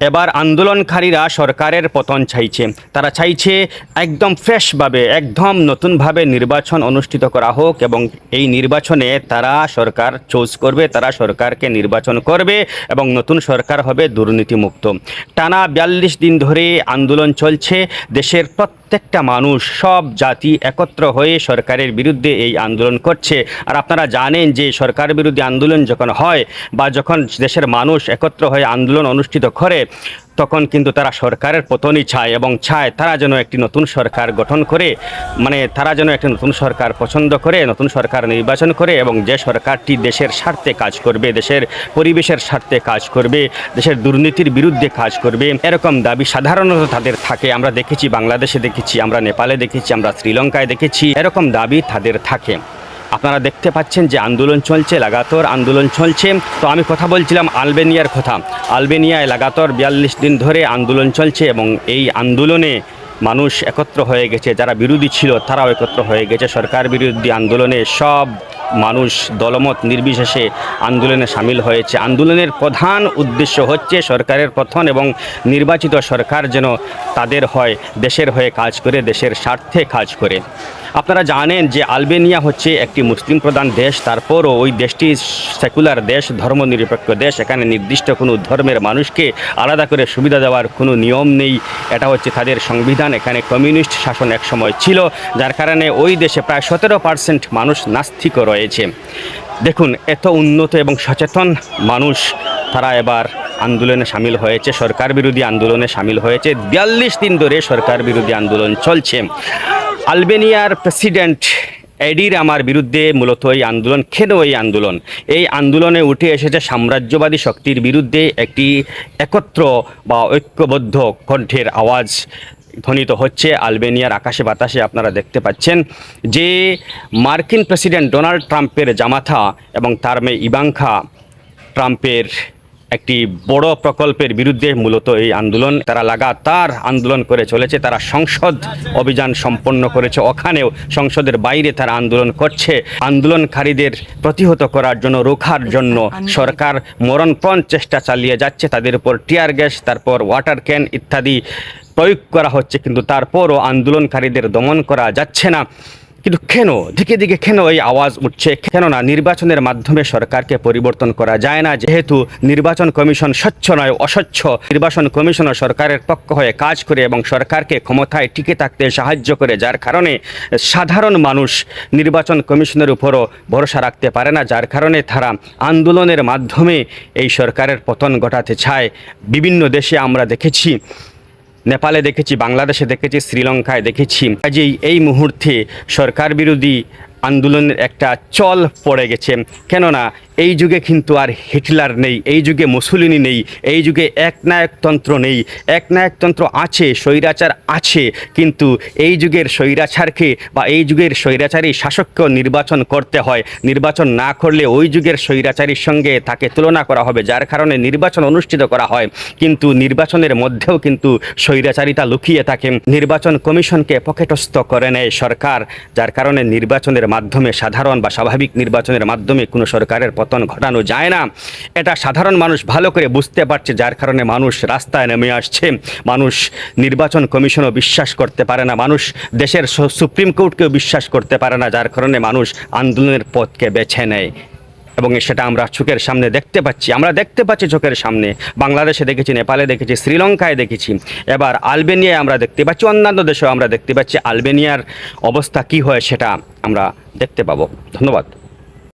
এবার আন্দোলনকারীরা সরকারের পতন চাইছে। তারা চাইছে একদম ফ্রেশভাবে, একদম নতুনভাবে নির্বাচন অনুষ্ঠিত করা হোক এবং এই নির্বাচনে তারা সরকার চুজ করবে, তারা সরকারকে নির্বাচন করবে এবং নতুন সরকার হবে দুর্নীতিমুক্ত। টানা ৪২ দিন ধরে আন্দোলন চলছে। দেশের প্রত্যেকটা মানুষ, সব জাতি একত্র হয়ে সরকারের বিরুদ্ধে এই আন্দোলন করছে। আর আপনারা জানেন যে সরকার বিরোধী আন্দোলন যখন হয় বা যখন দেশের মানুষ একত্র হয়ে আন্দোলন অনুষ্ঠিত করে, তখন কিন্তু তারা সরকারের পতনই চায় এবং চায় তারা যেন একটি নতুন সরকার গঠন করে, তারা যেন একটি নতুন সরকার পছন্দ করে, নতুন সরকার নির্বাচন করে এবং যে সরকারটি দেশের স্বার্থে কাজ করবে, দেশের পরিবেশের স্বার্থে কাজ করবে, দেশের দুর্নীতির বিরুদ্ধে কাজ করবে, এরকম দাবি সাধারণত তাদের থাকে। আমরা দেখেছি, বাংলাদেশে দেখেছি, আমরা নেপালে দেখেছি, আমরা শ্রীলঙ্কায় দেখেছি, এরকম দাবি তাদের থাকে। আপনারা দেখতে পাচ্ছেন যে আন্দোলন চলছে, লাগাতার আন্দোলন চলছে। তো আমি কথা বলছিলাম আলবেনিয়ার কথা। আলবেনিয়ায় লাগাতার ৪২ দিন ধরে আন্দোলন চলছে এবং এই আন্দোলনে মানুষ একত্র হয়ে গেছে। যারা বিরোধী ছিল তারাও একত্র হয়ে গেছে। সরকার বিরোধী আন্দোলনে সব মানুষ দলমত নির্বিশেষে আন্দোলনে সামিল হয়েছে। আন্দোলনের প্রধান উদ্দেশ্য হচ্ছে সরকারের পতন এবং নির্বাচিত সরকার যেন তাদের হয়, দেশের হয়ে কাজ করে, দেশের স্বার্থে কাজ করে। আপনারা জানেন যে আলবেনিয়া হচ্ছে একটি মুসলিম প্রধান দেশ, তারপরও ওই দেশটি সেকুলার দেশ, ধর্মনিরপেক্ষ দেশ। এখানে নির্দিষ্ট কোনো ধর্মের মানুষকে আলাদা করে সুবিধা দেওয়ার কোনো নিয়ম নেই। এটা হচ্ছে তাদের সংবিধান। এখানে কমিউনিস্ট শাসন একসময় ছিল, যার কারণে ওই দেশে প্রায় 17% মানুষ নাস্তিকও রয়েছে। দেখুন, এত উন্নত এবং সচেতন মানুষ তারা এবার আন্দোলনে সামিল হয়েছে, সরকার বিরোধী আন্দোলনে সামিল হয়েছে। ৪২ দিন ধরে সরকার বিরোধী আন্দোলন চলছে। আলবেনিয়ার প্রেসিডেন্ট এডি রামার বিরুদ্ধে মূলত এই আন্দোলন। কেন এই আন্দোলনে উঠে এসেছে সাম্রাজ্যবাদী শক্তির বিরুদ্ধে একটি একত্র বা ঐক্যবদ্ধ কণ্ঠের আওয়াজ ধ্বনিত হচ্ছে আলবেনিয়ার আকাশে বাতাসে। আপনারা দেখতে পাচ্ছেন যে মার্কিন প্রেসিডেন্ট ডোনাল্ড ট্রাম্পের জামাতা এবং তার মেয়ে ইভাঙ্কা ট্রাম্পের একটি বড় প্রকল্পের বিরুদ্ধে মূলত এই আন্দোলন। তারা লাগাতার আন্দোলন করে চলেছে। তারা সংসদ অভিযান সম্পন্ন করেছে, ওখানেও সংসদের বাইরে তারা আন্দোলন করছে। আন্দোলনকারীদের প্রতিহত করার জন্য, রোখার জন্য সরকার মরণপণ চেষ্টা চালিয়ে যাচ্ছে। তাদের উপর টিয়ার গ্যাস, তারপর ওয়াটার ক্যান ইত্যাদি প্রয়োগ করা হচ্ছে, কিন্তু তারপরও আন্দোলনকারীদের দমন করা যাচ্ছে না। কিন্তু কেন দিকে দিকে কেন এই আওয়াজ উঠছে? কেননা নির্বাচনের মাধ্যমে সরকারকে পরিবর্তন করা যায় না, যেহেতু নির্বাচন কমিশন স্বচ্ছ নয়, অস্বচ্ছ। নির্বাচন কমিশনও সরকারের পক্ষ হয়ে কাজ করে এবং সরকারকে ক্ষমতায় টিকে থাকতে সাহায্য করে, যার কারণে সাধারণ মানুষ নির্বাচন কমিশনের উপরও ভরসা রাখতে পারে না, যার কারণে তারা আন্দোলনের মাধ্যমে এই সরকারের পতন ঘটাতে চায়। বিভিন্ন দেশে আমরা দেখেছি, নেপালে দেখেছি, বাংলাদেশে দেখেছি, শ্রীলঙ্কায় দেখেছি। কাজেই এই মুহূর্তে সরকার বিরোধী আন্দোলনের একটা চল পড়ে গেছে। কেননা এই যুগে কিন্তু আর হিটলার নেই, এই যুগে মুসোলিনি নেই, এই যুগে একনায়কতন্ত্র নেই। একনায়কতন্ত্র আছে, স্বৈরাচার আছে, কিন্তু এই যুগের স্বৈরাচারকে বা এই যুগের স্বৈরাচারী শাসককেও নির্বাচন করতে হয়। নির্বাচন না করলে ওই যুগের স্বৈরাচারীর সঙ্গে তাকে তুলনা করা হবে, যার কারণে নির্বাচন অনুষ্ঠিত করা হয়। কিন্তু নির্বাচনের মধ্যেও কিন্তু স্বৈরাচারিতা লুকিয়ে থাকে। নির্বাচন কমিশনকে পকেটস্থ করে নেয় সরকার, যার কারণে নির্বাচনের মাধ্যমে, সাধারণ বা স্বাভাবিক নির্বাচনের মাধ্যমে কোনো সরকারের পতন ঘটানো যায় না। এটা সাধারণ মানুষ ভালো করে বুঝতে পারছে, যার কারণে মানুষ রাস্তায় নেমে আসছে। মানুষ নির্বাচন কমিশনও বিশ্বাস করতে পারে না, মানুষ দেশের সুপ্রিম কোর্টকেও বিশ্বাস করতে পারে না, যার কারণে মানুষ আন্দোলনের পথকে বেছে নেয়। এবং সেটা আমরা চোখের সামনে দেখতে পাচ্ছি, চোখের সামনে। বাংলাদেশে দেখেছি, নেপালে দেখেছি, শ্রীলঙ্কায় দেখেছি, এবার আলবেনিয়ায় আমরা দেখতে পাচ্ছি, অন্যান্য দেশেও আমরা দেখতে পাচ্ছি। আলবেনিয়ার অবস্থা কী হয় সেটা আমরা দেখতে পাবো। ধন্যবাদ।